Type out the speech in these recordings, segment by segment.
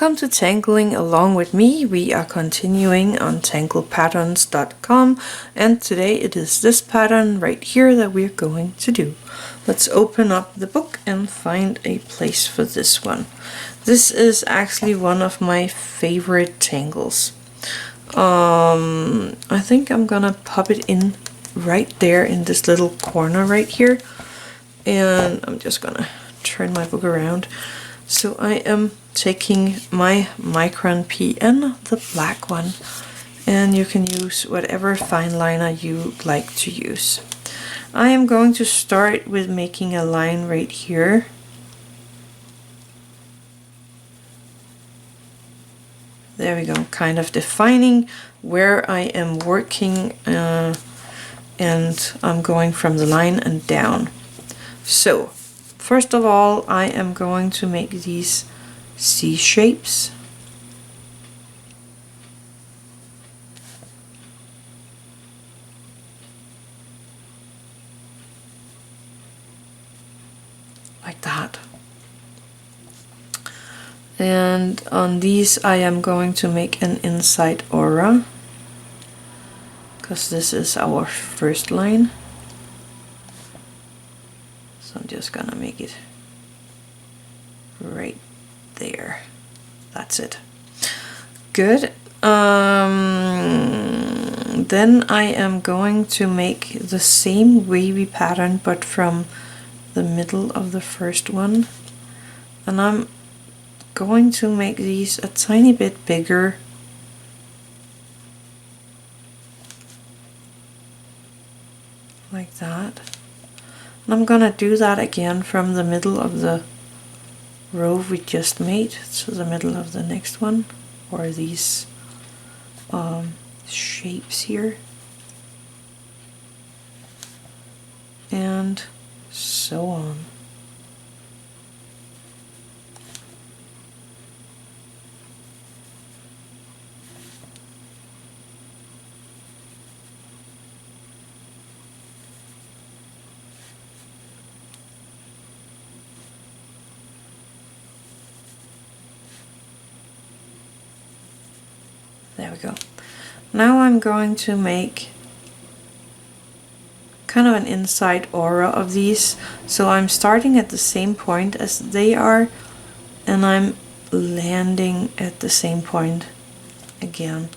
Welcome to Tangling along with me. We are continuing on tanglepatterns.com, and today it is this pattern right here that we're going to do. Let's open up the book and find a place for this one. This is actually one of my favorite tangles. I think I'm gonna pop it in right there in this little corner right here, and I'm just gonna turn my book around. So I am taking my Micron PN, the black one, and you can use whatever fine liner you like to use. I am going to start with making a line right here. There we go, kind of defining where I am working, and I'm going from the line and down. So first of all, I am going to make these C shapes. Like that. And on these I am going to make an inside aura, because this is our first line. So I'm just gonna make it right there. That's it. Good. Then I am going to make the same wavy pattern, but from the middle of the first one, and I'm going to make these a tiny bit bigger. Like that. And I'm gonna do that again from the middle of the row we just made to the middle of the next one, or these shapes here, and so on. There we go. Now I'm going to make kind of an inside aura of these. So I'm starting at the same point as they are, and I'm landing at the same point again.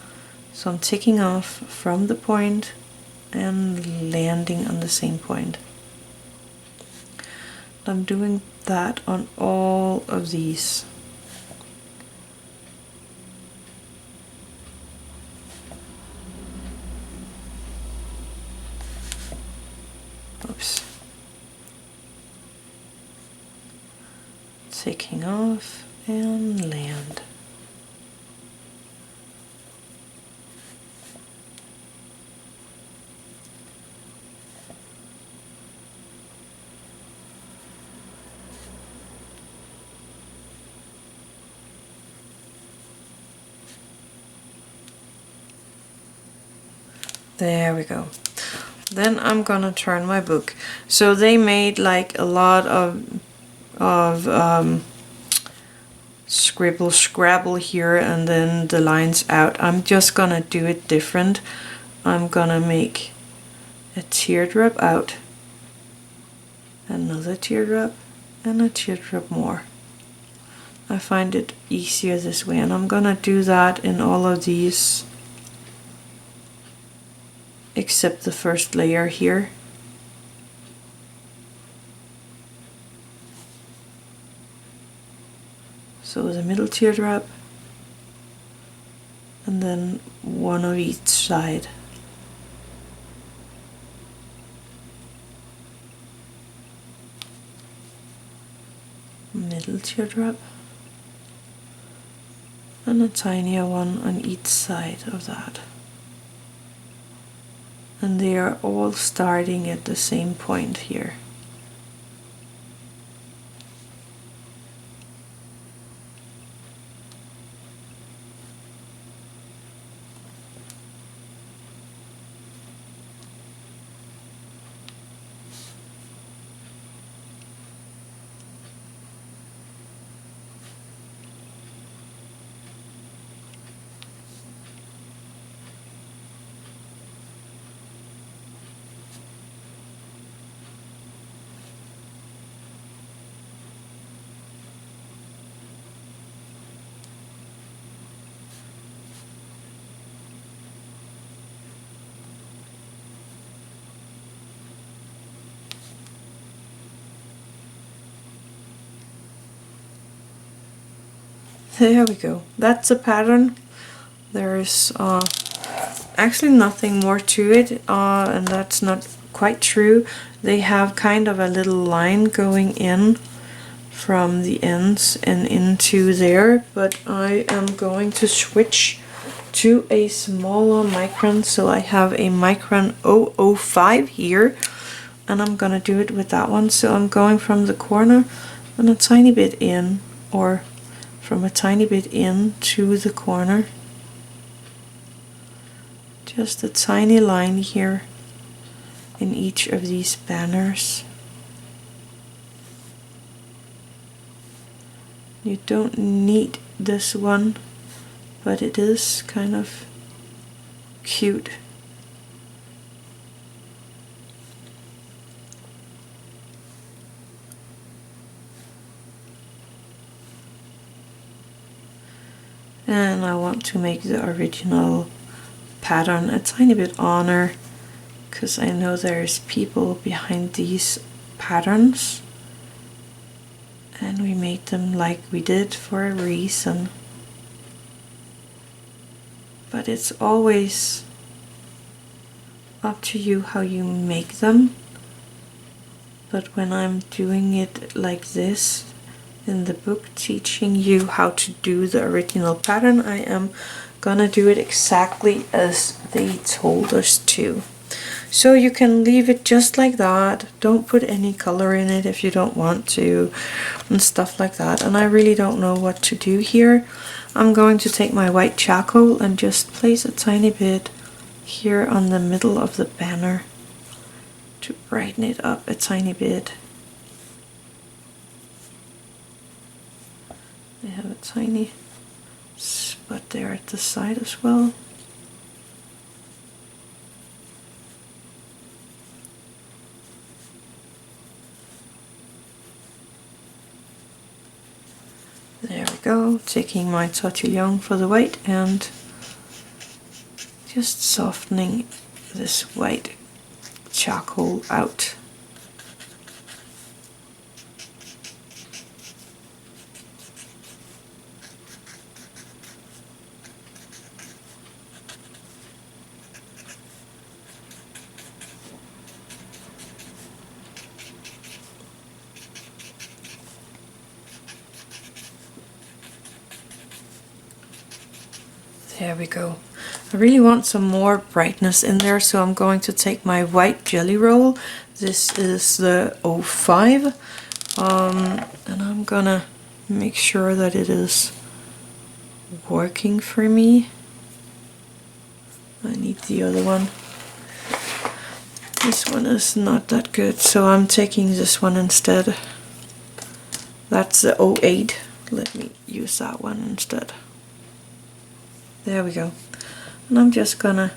So I'm taking off from the point and landing on the same point. I'm doing that on all of these. Oops. Taking off and land. There we go. Then I'm gonna turn my book. So they made like a lot of scribble scrabble here, and then the lines out. I'm just gonna do it different. I'm gonna make a teardrop out, another teardrop, and a teardrop more. I find it easier this way, and I'm gonna do that in all of these except the first layer here. So the middle teardrop, and then one of each side. Middle teardrop, and a tinier one on each side of that. And they are all starting at the same point here. There we go. That's a pattern. There's actually nothing more to it, and that's not quite true. They have kind of a little line going in from the ends and into there, but I am going to switch to a smaller micron. So I have a Micron 005 here, and I'm gonna do it with that one. So I'm going from the corner and a tiny bit in, or from a tiny bit in to the corner. Just a tiny line here in each of these banners. You don't need this one, but it is kind of cute. And I want to make the original pattern a tiny bit honor, because I know there's people behind these patterns, and we made them like we did for a reason. But it's always up to you how you make them. But when I'm doing it like this in the book, teaching you how to do the original pattern, I am gonna do it exactly as they told us to. So you can leave it just like that. Don't put any color in it if you don't want to, and stuff like that. And I really don't know what to do here. I'm going to take my white charcoal and just place a tiny bit here on the middle of the banner to brighten it up a tiny bit. I have a tiny spot there at the side as well. There we go, taking my Tortillion for the white and just softening this white charcoal out. There we go. I really want some more brightness in there, so I'm going to take my white jelly roll. This is the 05, and I'm gonna make sure that it is working for me. I need the other one. This one is not that good, so I'm taking this one instead. That's the 08. Let me use that one instead. There we go. And I'm just gonna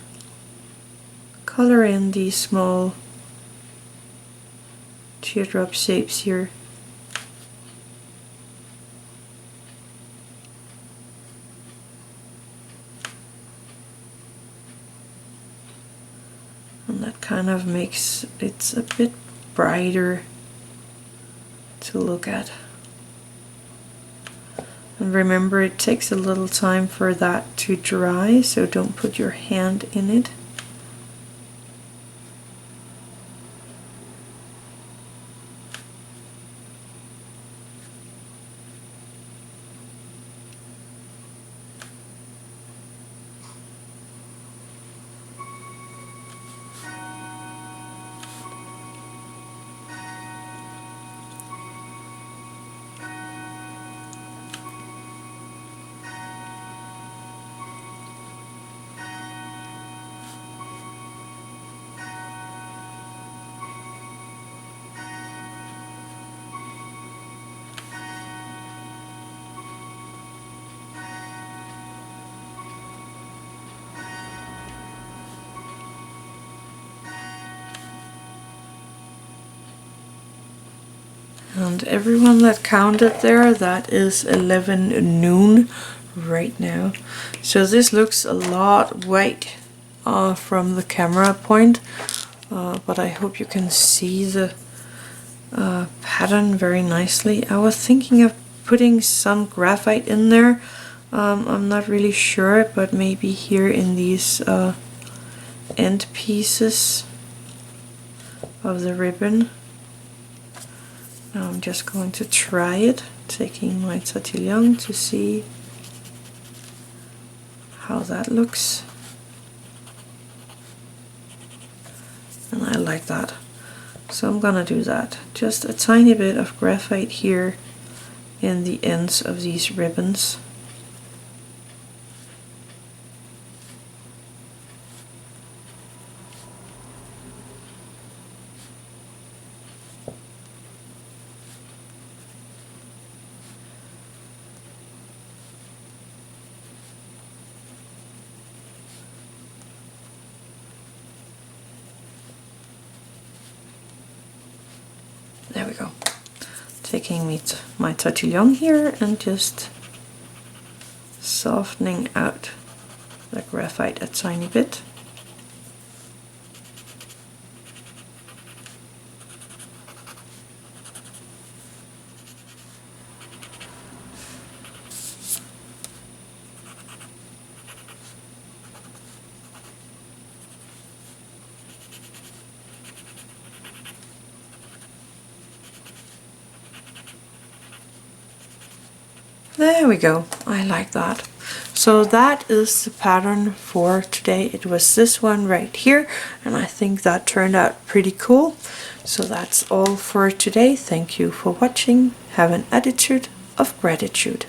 color in these small teardrop shapes here. And that kind of makes it a bit brighter to look at. And remember, it takes a little time for that to dry, so don't put your hand in it. And everyone that counted there, that is 11 noon right now. So this looks a lot white from the camera point, but I hope you can see the pattern very nicely. I was thinking of putting some graphite in there. I'm not really sure, but maybe here in these end pieces of the ribbon. Now I'm just going to try it, taking my Tortillion to see how that looks. And I like that. So I'm gonna do that. Just a tiny bit of graphite here in the ends of these ribbons. There we go. Taking my Tortillion here and just softening out the graphite a tiny bit. There we go. I like that. So that is the pattern for today. It was this one right here, and I think that turned out pretty cool. So that's all for today. Thank you for watching. Have an attitude of gratitude.